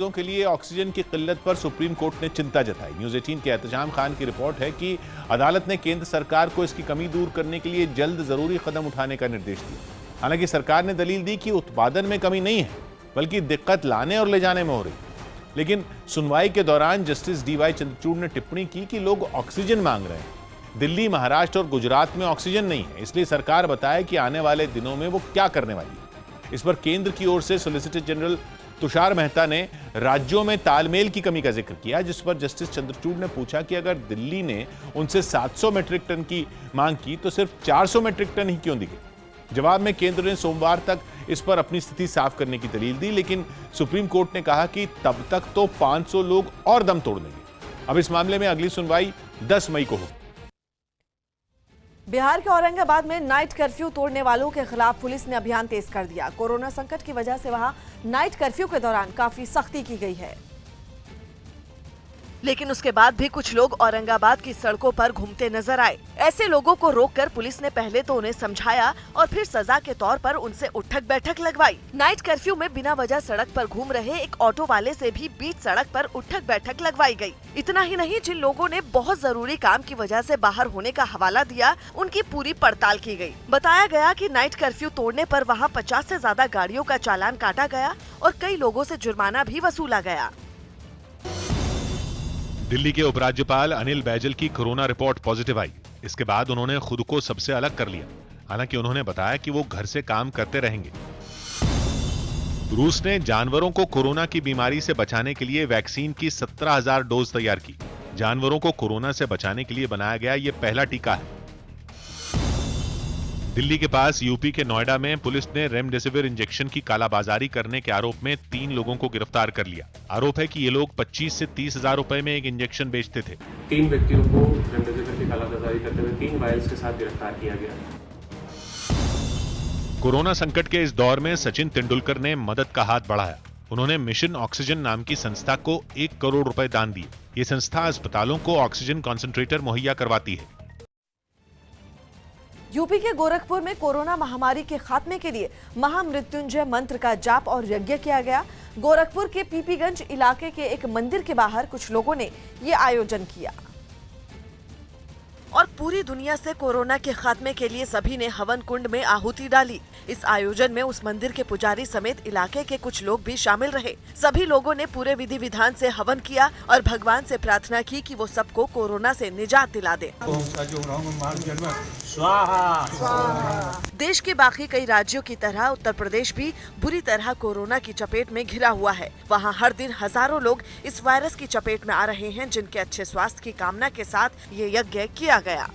मरीजों के लिए ऑक्सीजन की किल्लत पर सुप्रीम कोर्ट ने चिंता जताई। न्यूज़ 18 के एहतजाम खान की रिपोर्ट है कि अदालत ने केंद्र सरकार को इसकी कमी दूर करने के लिए जल्द जरूरी कदम उठाने का निर्देश दिया। हालांकि सरकार ने दलील दी कि उत्पादन में कमी नहीं है, बल्कि दिक्कत लाने और ले जाने में हो रही। लेकिन सुनवाई के दौरान जस्टिस DY चंद्रचूड़ ने टिप्पणी की कि लोग ऑक्सीजन मांग रहे हैं। दिल्ली, महाराष्ट्र और गुजरात में ऑक्सीजन नहीं है, इसलिए सरकार बताए कि आने वाले दिनों में वो क्या करने वाली है। इस पर केंद्र की ओर से सॉलिसिटर जनरल तुषार मेहता ने राज्यों में तालमेल की कमी का जिक्र किया, जिस पर जस्टिस चंद्रचूड़ ने पूछा कि अगर दिल्ली ने उनसे 700 मीट्रिक टन की मांग की तो सिर्फ 400 मीट्रिक टन ही क्यों दी गई। जवाब में केंद्र ने सोमवार तक इस पर अपनी स्थिति साफ करने की दलील दी, लेकिन सुप्रीम कोर्ट ने कहा कि तब तक तो 500 लोग और दम तोड़ देंगे। अब इस मामले में अगली सुनवाई 10 मई को होगी। बिहार के औरंगाबाद में नाइट कर्फ्यू तोड़ने वालों के खिलाफ पुलिस ने अभियान तेज कर दिया। कोरोना संकट की वजह से वहां नाइट कर्फ्यू के दौरान काफी सख्ती की गई है, लेकिन उसके बाद भी कुछ लोग औरंगाबाद की सड़कों पर घूमते नजर आए। ऐसे लोगों को रोककर पुलिस ने पहले तो उन्हें समझाया और फिर सजा के तौर पर उनसे उठक बैठक लगवाई। नाइट कर्फ्यू में बिना वजह सड़क पर घूम रहे एक ऑटो वाले से भी बीच सड़क पर उठक बैठक लगवाई गई। इतना ही नहीं, जिन लोगों ने बहुत जरूरी काम की वजह से बाहर होने का हवाला दिया, उनकी पूरी पड़ताल की गई। बताया गया कि नाइट कर्फ्यू तोड़ने पर वहाँ 50 से ज्यादा गाड़ियों का चालान काटा गया और कई लोगों से जुर्माना भी वसूला गया। दिल्ली के उपराज्यपाल अनिल बैजल की कोरोना रिपोर्ट पॉजिटिव आई। इसके बाद उन्होंने खुद को सबसे अलग कर लिया। हालांकि उन्होंने बताया कि वो घर से काम करते रहेंगे। रूस ने जानवरों को कोरोना की बीमारी से बचाने के लिए वैक्सीन की 17,000 डोज तैयार की। जानवरों को कोरोना से बचाने के लिए बनाया गया ये पहला टीका है। दिल्ली के पास यूपी के नोएडा में पुलिस ने रेमडेसिविर इंजेक्शन की कालाबाजारी करने के आरोप में 3 लोगों को गिरफ्तार कर लिया। आरोप है कि ये लोग 25 से 30 हजार रुपए में एक इंजेक्शन बेचते थे। 3 व्यक्तियों को रेमडेसिविर की कालाबाजारी करते हुए 3 वायल्स के साथ गिरफ्तार किया गया। कोरोना संकट के इस दौर में सचिन तेंदुलकर ने मदद का हाथ बढ़ाया। उन्होंने मिशन ऑक्सीजन नाम की संस्था को 1 करोड़ रुपए दान दिए। ये संस्था अस्पतालों को ऑक्सीजन कॉन्सेंट्रेटर मुहैया करवाती है। यूपी के गोरखपुर में कोरोना महामारी के खात्मे के लिए महामृत्युंजय मंत्र का जाप और यज्ञ किया गया। गोरखपुर के पीपीगंज इलाके के एक मंदिर के बाहर कुछ लोगों ने ये आयोजन किया और पूरी दुनिया से कोरोना के खात्मे के लिए सभी ने हवन कुंड में आहुति डाली। इस आयोजन में उस मंदिर के पुजारी समेत इलाके के कुछ लोग भी शामिल रहे। सभी लोगों ने पूरे विधि विधान से हवन किया और भगवान से प्रार्थना की कि वो सबको कोरोना से निजात दिला दे। देश के बाकी कई राज्यों की तरह उत्तर प्रदेश भी बुरी तरह कोरोना की चपेट में घिरा हुआ है। वहाँ हर दिन हजारों लोग इस वायरस की चपेट में आ रहे हैं, जिनके अच्छे स्वास्थ्य की कामना के साथ ये यज्ञ किया गया।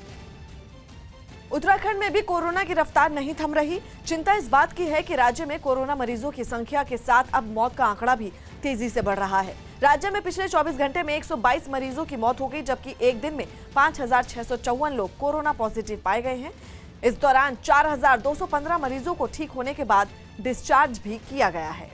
उत्तराखंड में भी कोरोना की रफ्तार नहीं थम रही। चिंता इस बात की है कि राज्य में कोरोना मरीजों की संख्या के साथ अब मौत का आंकड़ा भी तेजी से बढ़ रहा है। राज्य में पिछले 24 घंटे में 122 मरीजों की मौत हो गई, जबकि एक दिन में 5,654 लोग कोरोना पॉजिटिव पाए गए हैं। इस दौरान 4,215 मरीजों को ठीक होने के बाद डिस्चार्ज भी किया गया है।